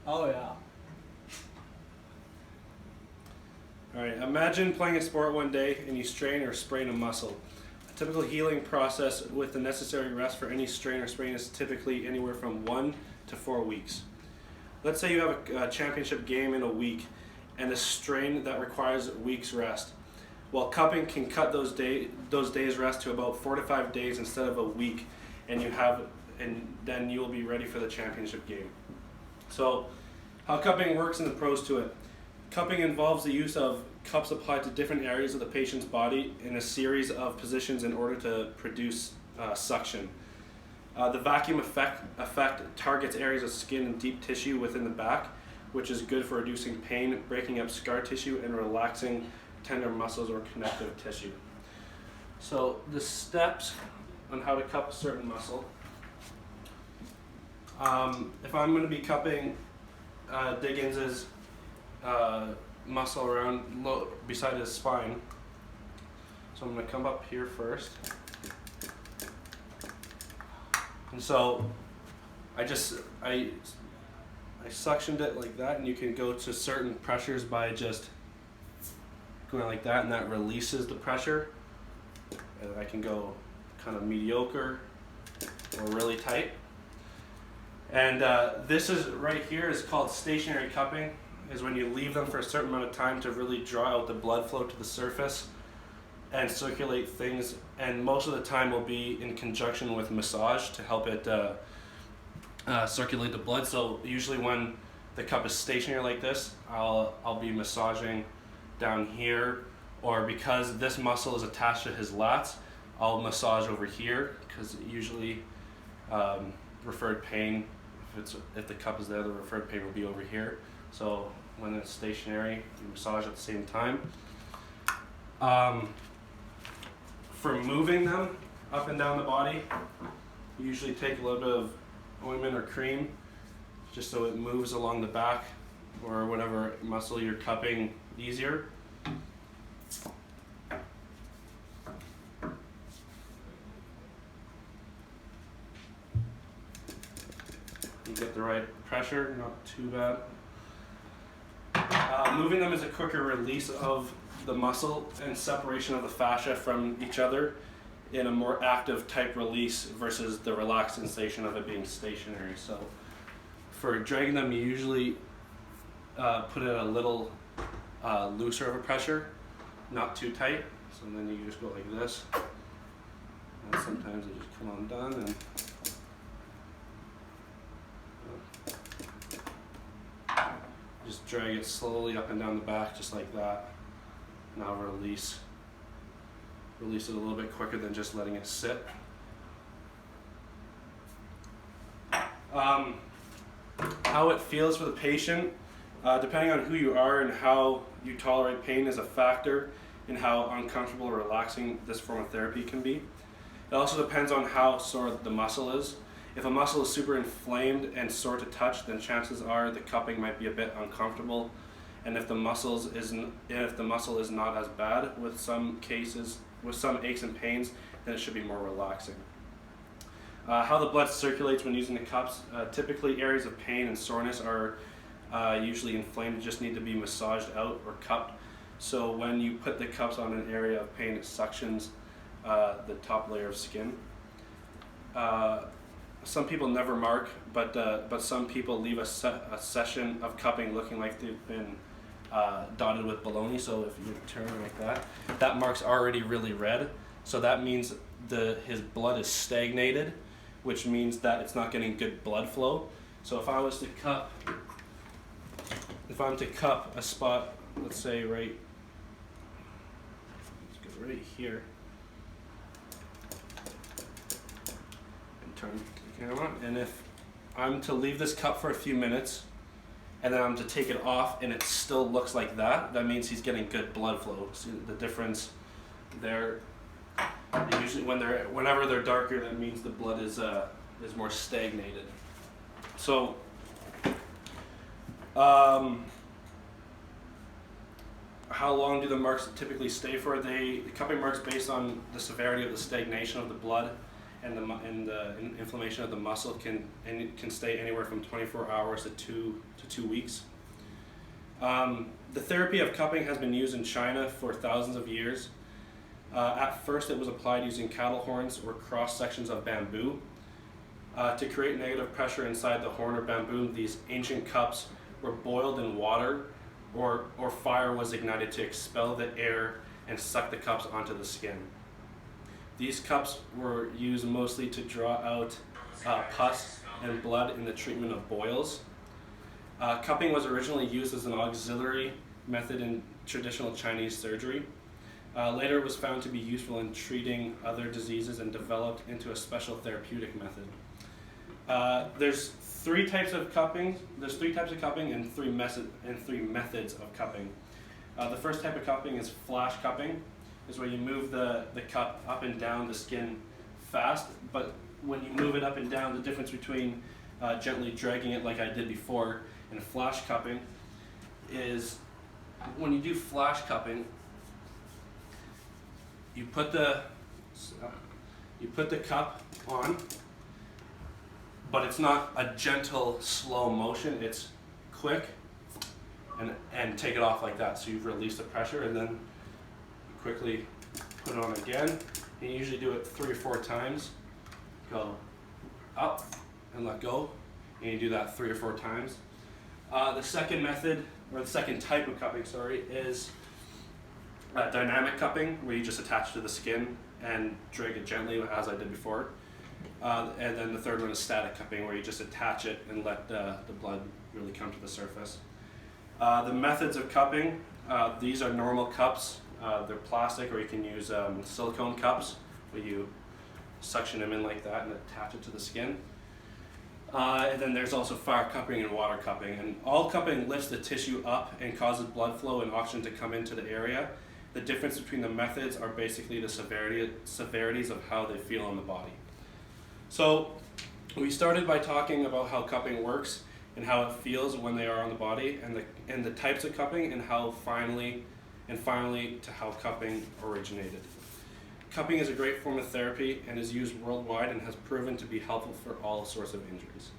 Oh yeah. Alright, imagine playing a sport one day and you strain or sprain a muscle. A typical healing process with the necessary rest for any strain or sprain is typically anywhere from 1 to 4 weeks. Let's say you have a championship game in a week and a strain that requires a week's rest. Well, cupping can cut those days rest to about 4 to 5 days instead of a week, and then you'll be ready for the championship game. So, how cupping works and the pros to it. Cupping involves the use of cups applied to different areas of the patient's body in a series of positions in order to produce suction. The vacuum effect targets areas of skin and deep tissue within the back, which is good for reducing pain, breaking up scar tissue, and relaxing tender muscles or connective tissue. So the steps on how to cup a certain muscle. If I'm going to be cupping Diggins's muscle around beside his spine, so I'm going to come up here first. And so I suctioned it like that, and you can go to certain pressures by just going like that, and that releases the pressure. And I can go kind of mediocre or really tight. And this is right here is called stationary cupping, is when you leave them for a certain amount of time to really draw out the blood flow to the surface and circulate things, and most of the time will be in conjunction with massage to help it circulate the blood. So usually when the cup is stationary like this, I'll be massaging down here, or because this muscle is attached to his lats, I'll massage over here, because usually referred pain, if the cup is there, the referred pain will be over here. So when it's stationary, you massage at the same time. For moving them up and down the body, you usually take a little bit of ointment or cream just so it moves along the back or whatever muscle you're cupping easier. You get the right pressure, not too bad. Moving them is a quicker release of the muscle and separation of the fascia from each other in a more active type release versus the relaxed sensation of it being stationary. So for dragging them, you usually put it a little looser of a pressure, not too tight. So then you just go like this, and sometimes they just come undone, and just drag it slowly up and down the back, just like that. Now release it a little bit quicker than just letting it sit. How it feels for the patient, depending on who you are and how you tolerate pain, is a factor in how uncomfortable or relaxing this form of therapy can be. It also depends on how sore the muscle is. If a muscle is super inflamed and sore to touch, then chances are the cupping might be a bit uncomfortable. And if the muscle is not as bad, with some cases, with some aches and pains, then it should be more relaxing. How the blood circulates when using the cups. Typically areas of pain and soreness are usually inflamed, just need to be massaged out or cupped. So when you put the cups on an area of pain, it suctions the top layer of skin. Some people never mark, but some people leave a session of cupping looking like they've been dotted with baloney. So if you turn it like that, that mark's already really red. So that means his blood is stagnated, which means that it's not getting good blood flow. So if I'm to cup a spot, let's say right here, and turn the camera, and if I'm to leave this cup for a few minutes, and then I'm to take it off, and it still looks like that, that means he's getting good blood flow. See the difference there? Usually whenever they're darker, that means the blood is more stagnated. So how long do the marks typically stay for? The cupping marks based on the severity of the stagnation of the blood and the inflammation of the muscle can stay anywhere from 24 hours to 2 weeks. The therapy of cupping has been used in China for thousands of years. At first it was applied using cattle horns or cross sections of bamboo. To create negative pressure inside the horn or bamboo, these ancient cups were boiled in water or fire was ignited to expel the air and suck the cups onto the skin. These cups were used mostly to draw out pus and blood in the treatment of boils. Cupping was originally used as an auxiliary method in traditional Chinese surgery. Later it was found to be useful in treating other diseases and developed into a special therapeutic method. There's three types of cupping. There's three types of cupping and three methods of cupping. The first type of cupping is flash cupping. Is where you move the cup up and down the skin fast, but when you move it up and down, the difference between gently dragging it like I did before and flash cupping is when you do flash cupping, you put the cup on, but it's not a gentle, slow motion. It's quick and take it off like that. So you've released the pressure and then quickly put it on again. And you usually do it 3 or 4 times. Go up and let go, and you do that 3 or 4 times. The second method, or the second type of cupping, is dynamic cupping, where you just attach to the skin and drag it gently, as I did before. And then the third one is static cupping, where you just attach it and let the blood really come to the surface. The methods of cupping, these are normal cups. They're plastic, or you can use silicone cups where you suction them in like that and attach it to the skin. And then there's also fire cupping and water cupping. And all cupping lifts the tissue up and causes blood flow and oxygen to come into the area. The difference between the methods are basically the severities of how they feel on the body. So we started by talking about how cupping works and how it feels when they are on the body, and the types of cupping, and how finally to how cupping originated. Cupping is a great form of therapy and is used worldwide and has proven to be helpful for all sorts of injuries.